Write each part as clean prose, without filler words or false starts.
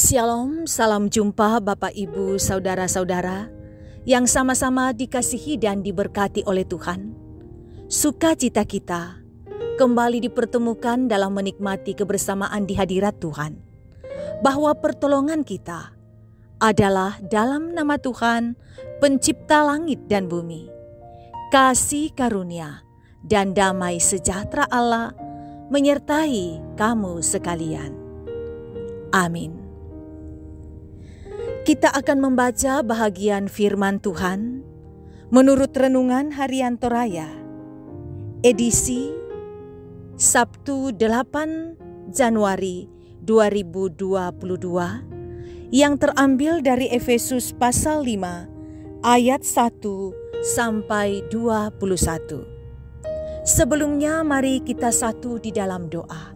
Shalom, salam jumpa Bapak Ibu Saudara-saudara yang sama-sama dikasihi dan diberkati oleh Tuhan. Sukacita kita kembali dipertemukan dalam menikmati kebersamaan di hadirat Tuhan. Bahwa pertolongan kita adalah dalam nama Tuhan, pencipta langit dan bumi. Kasih karunia dan damai sejahtera Allah menyertai kamu sekalian. Amin. Kita akan membaca bahagian firman Tuhan menurut Renungan Harian Toraya, edisi Sabtu 8 Januari 2022 yang terambil dari Efesus pasal 5 ayat 1 sampai 21. Sebelumnya mari kita satu di dalam doa.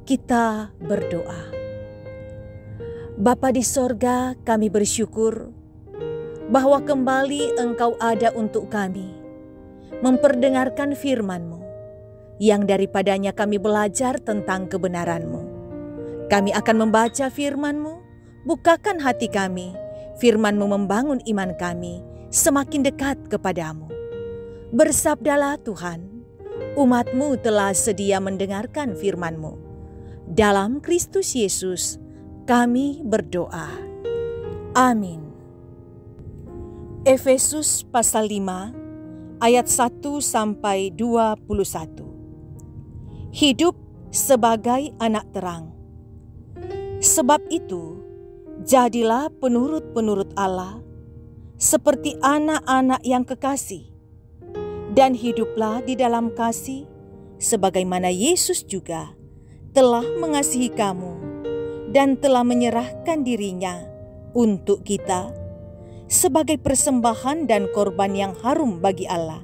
Kita berdoa. Bapa di sorga, kami bersyukur bahwa kembali Engkau ada untuk kami, memperdengarkan firman-Mu, yang daripadanya kami belajar tentang kebenaran-Mu. Kami akan membaca firman-Mu, bukakan hati kami, firman-Mu membangun iman kami semakin dekat kepadamu. Bersabdalah Tuhan, umat-Mu telah sedia mendengarkan firman-Mu. Dalam Kristus Yesus, kami berdoa. Amin. Efesus pasal 5 ayat 1 sampai 21. Hidup sebagai anak terang. Sebab itu, jadilah penurut-penurut Allah seperti anak-anak yang kekasih, dan hiduplah di dalam kasih sebagaimana Yesus juga telah mengasihi kamu dan telah menyerahkan dirinya untuk kita sebagai persembahan dan korban yang harum bagi Allah.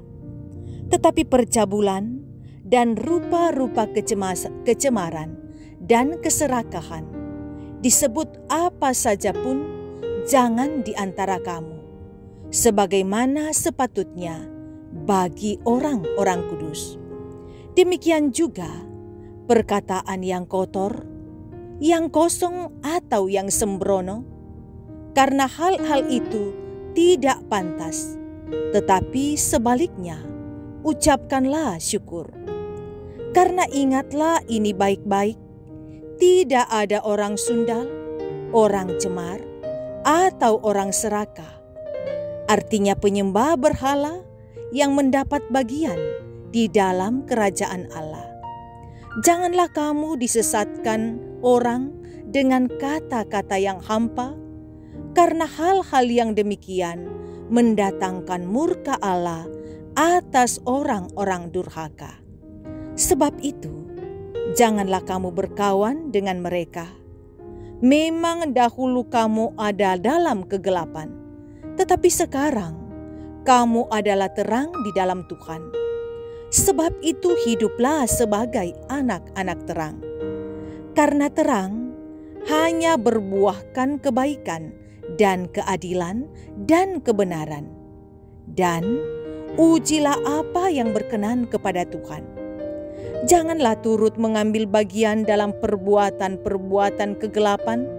Tetapi percabulan dan rupa-rupa kecemaran dan keserakahan, disebut apa saja pun jangan di antara kamu, sebagaimana sepatutnya bagi orang-orang kudus. Demikian juga perkataan yang kotor, yang kosong atau yang sembrono, karena hal-hal itu tidak pantas, tetapi sebaliknya ucapkanlah syukur. Karena ingatlah ini baik-baik, tidak ada orang sundal, orang cemar, atau orang serakah, artinya penyembah berhala yang mendapat bagian di dalam kerajaan Allah. Janganlah kamu disesatkan orang dengan kata-kata yang hampa, karena hal-hal yang demikian mendatangkan murka Allah atas orang-orang durhaka. Sebab itu, janganlah kamu berkawan dengan mereka. Memang dahulu kamu ada dalam kegelapan, tetapi sekarang kamu adalah terang di dalam Tuhan. Sebab itu hiduplah sebagai anak-anak terang. Karena terang hanya berbuahkan kebaikan dan keadilan dan kebenaran. Dan ujilah apa yang berkenan kepada Tuhan. Janganlah turut mengambil bagian dalam perbuatan-perbuatan kegelapan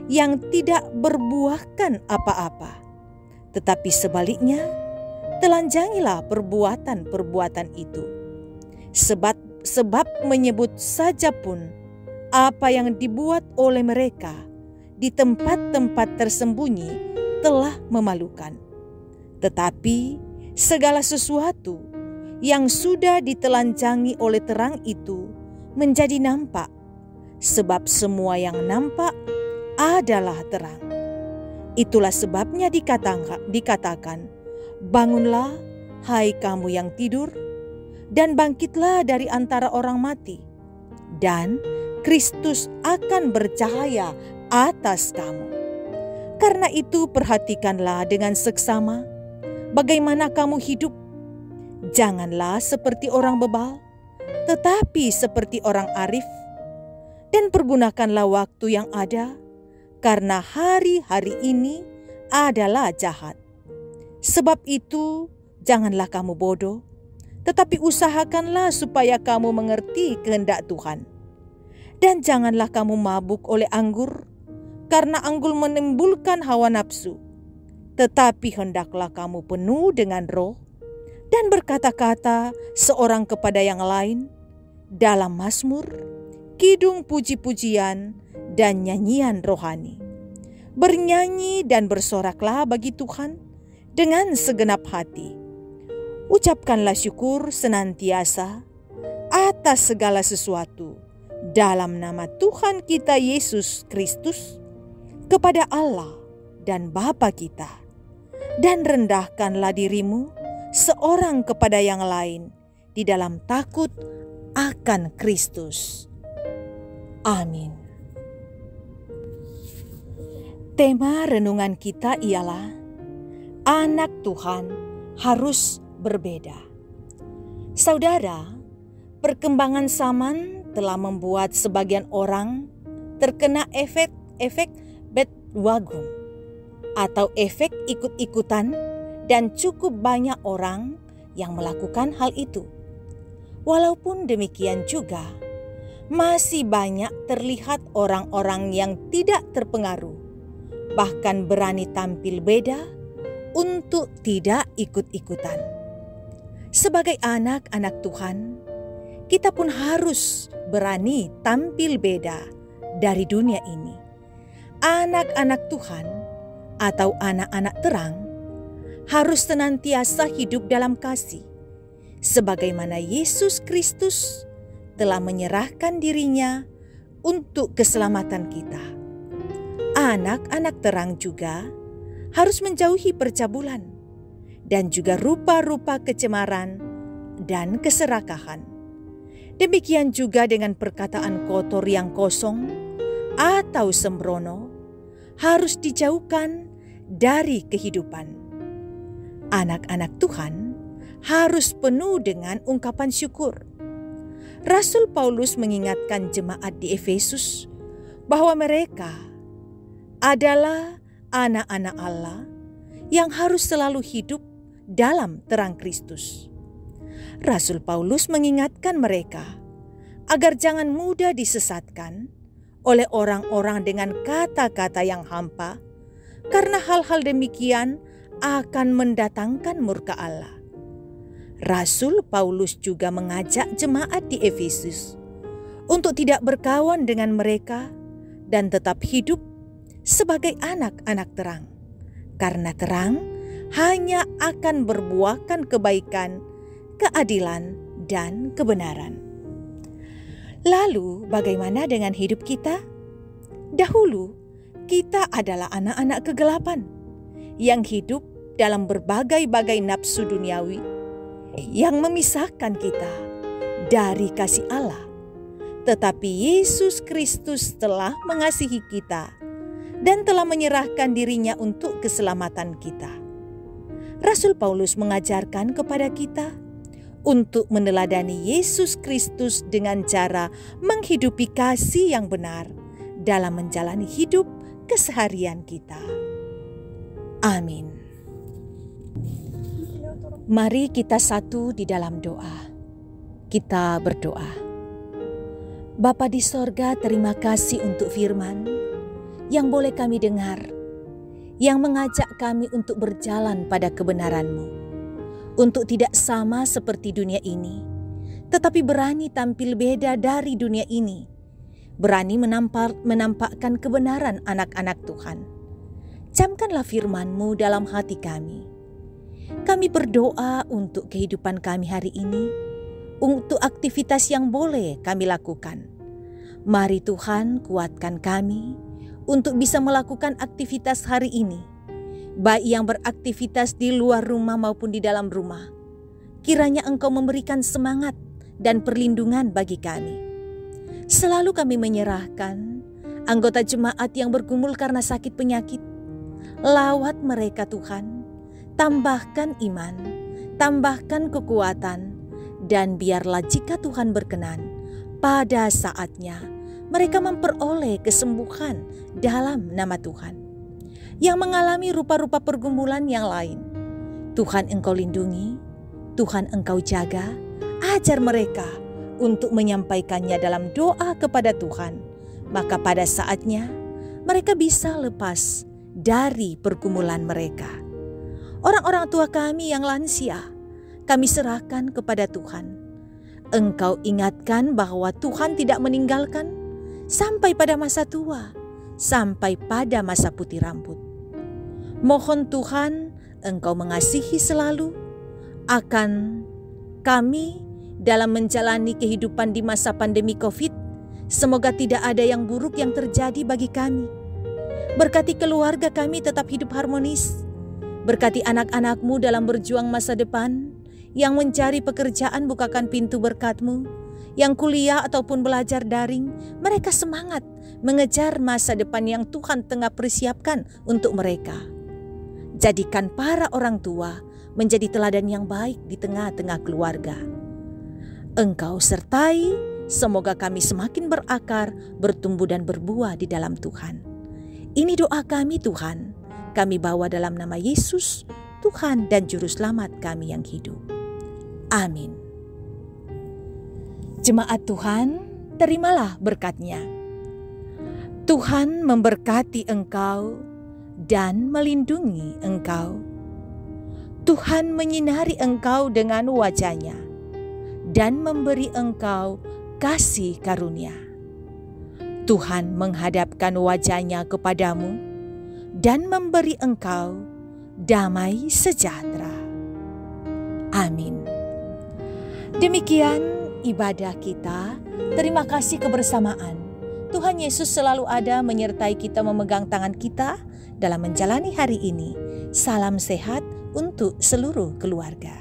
yang tidak berbuahkan apa-apa. Tetapi sebaliknya, telanjangilah perbuatan-perbuatan itu. Sebab menyebut saja pun apa yang dibuat oleh mereka di tempat-tempat tersembunyi telah memalukan. Tetapi segala sesuatu yang sudah ditelanjangi oleh terang itu menjadi nampak, sebab semua yang nampak adalah terang. Itulah sebabnya dikatakan, bangunlah, hai kamu yang tidur, dan bangkitlah dari antara orang mati, dan Kristus akan bercahaya atas kamu. Karena itu perhatikanlah dengan seksama bagaimana kamu hidup. Janganlah seperti orang bebal, tetapi seperti orang arif, dan pergunakanlah waktu yang ada, karena hari-hari ini adalah jahat. Sebab itu, janganlah kamu bodoh, tetapi usahakanlah supaya kamu mengerti kehendak Tuhan. Dan janganlah kamu mabuk oleh anggur, karena anggul menimbulkan hawa nafsu. Tetapi hendaklah kamu penuh dengan Roh dan berkata-kata seorang kepada yang lain dalam mazmur, kidung puji-pujian, dan nyanyian rohani. Bernyanyi dan bersoraklah bagi Tuhan dengan segenap hati. Ucapkanlah syukur senantiasa atas segala sesuatu dalam nama Tuhan kita Yesus Kristus kepada Allah dan Bapa kita. Dan rendahkanlah dirimu seorang kepada yang lain di dalam takut akan Kristus. Amin. Tema renungan kita ialah anak Tuhan harus berbeda. Saudara, perkembangan zaman telah membuat sebagian orang terkena efek bandwagon atau efek ikut-ikutan, dan cukup banyak orang yang melakukan hal itu. Walaupun demikian juga, masih banyak terlihat orang-orang yang tidak terpengaruh, bahkan berani tampil beda untuk tidak ikut-ikutan. Sebagai anak-anak Tuhan, kita pun harus berani tampil beda dari dunia ini. Anak-anak Tuhan atau anak-anak terang harus senantiasa hidup dalam kasih, sebagaimana Yesus Kristus telah menyerahkan dirinya untuk keselamatan kita. Anak-anak terang juga harus menjauhi percabulan dan juga rupa-rupa kecemaran dan keserakahan. Demikian juga dengan perkataan kotor yang kosong atau sembrono harus dijauhkan dari kehidupan. Anak-anak Tuhan harus penuh dengan ungkapan syukur. Rasul Paulus mengingatkan jemaat di Efesus bahwa mereka adalah anak-anak Allah yang harus selalu hidup dalam terang Kristus. Rasul Paulus mengingatkan mereka agar jangan mudah disesatkan oleh orang-orang dengan kata-kata yang hampa, karena hal-hal demikian akan mendatangkan murka Allah. Rasul Paulus juga mengajak jemaat di Efesus untuk tidak berkawan dengan mereka dan tetap hidup sebagai anak-anak terang, karena terang hanya akan berbuahkan kebaikan, keadilan, dan kebenaran. Lalu bagaimana dengan hidup kita? Dahulu kita adalah anak-anak kegelapan yang hidup dalam berbagai-bagai nafsu duniawi yang memisahkan kita dari kasih Allah. Tetapi Yesus Kristus telah mengasihi kita dan telah menyerahkan dirinya untuk keselamatan kita. Rasul Paulus mengajarkan kepada kita untuk meneladani Yesus Kristus dengan cara menghidupi kasih yang benar dalam menjalani hidup keseharian kita. Amin. Mari kita satu di dalam doa. Kita berdoa. Bapa di sorga, terima kasih untuk firman yang boleh kami dengar, yang mengajak kami untuk berjalan pada kebenaran-Mu, untuk tidak sama seperti dunia ini, tetapi berani tampil beda dari dunia ini, berani menampakkan kebenaran anak-anak Tuhan. Camkanlah firman-Mu dalam hati kami. Kami berdoa untuk kehidupan kami hari ini, untuk aktivitas yang boleh kami lakukan. Mari Tuhan kuatkan kami untuk bisa melakukan aktivitas hari ini, baik yang beraktivitas di luar rumah maupun di dalam rumah. Kiranya Engkau memberikan semangat dan perlindungan bagi kami. Selalu kami menyerahkan anggota jemaat yang bergumul karena sakit penyakit. Lawat mereka Tuhan, tambahkan iman, tambahkan kekuatan, dan biarlah jika Tuhan berkenan, pada saatnya mereka memperoleh kesembuhan dalam nama Tuhan. Yang mengalami rupa-rupa pergumulan yang lain, Tuhan Engkau lindungi, Tuhan Engkau jaga, ajar mereka untuk menyampaikannya dalam doa kepada Tuhan. Maka pada saatnya mereka bisa lepas dari pergumulan mereka. Orang-orang tua kami yang lansia, kami serahkan kepada Tuhan. Engkau ingatkan bahwa Tuhan tidak meninggalkan sampai pada masa tua, sampai pada masa putih rambut. Mohon Tuhan, Engkau mengasihi selalu akan kami dalam menjalani kehidupan di masa pandemi COVID. Semoga tidak ada yang buruk yang terjadi bagi kami. Berkati keluarga kami tetap hidup harmonis. Berkati anak-anak-Mu dalam berjuang masa depan. Yang mencari pekerjaan, bukakan pintu berkat-Mu. Yang kuliah ataupun belajar daring, mereka semangat mengejar masa depan yang Tuhan tengah persiapkan untuk mereka. Jadikan para orang tua menjadi teladan yang baik di tengah-tengah keluarga. Engkau sertai, semoga kami semakin berakar, bertumbuh dan berbuah di dalam Tuhan. Ini doa kami Tuhan, kami bawa dalam nama Yesus, Tuhan dan Juru Selamat kami yang hidup. Amin. Jemaat Tuhan, terimalah berkat-Nya. Tuhan memberkati engkau dan melindungi engkau. Tuhan menyinari engkau dengan wajah-Nya dan memberi engkau kasih karunia. Tuhan menghadapkan wajah-Nya kepadamu dan memberi engkau damai sejahtera. Amin. Demikian ibadah kita. Terima kasih kebersamaan. Tuhan Yesus selalu ada menyertai kita, memegang tangan kita dalam menjalani hari ini. Salam sehat untuk seluruh keluarga.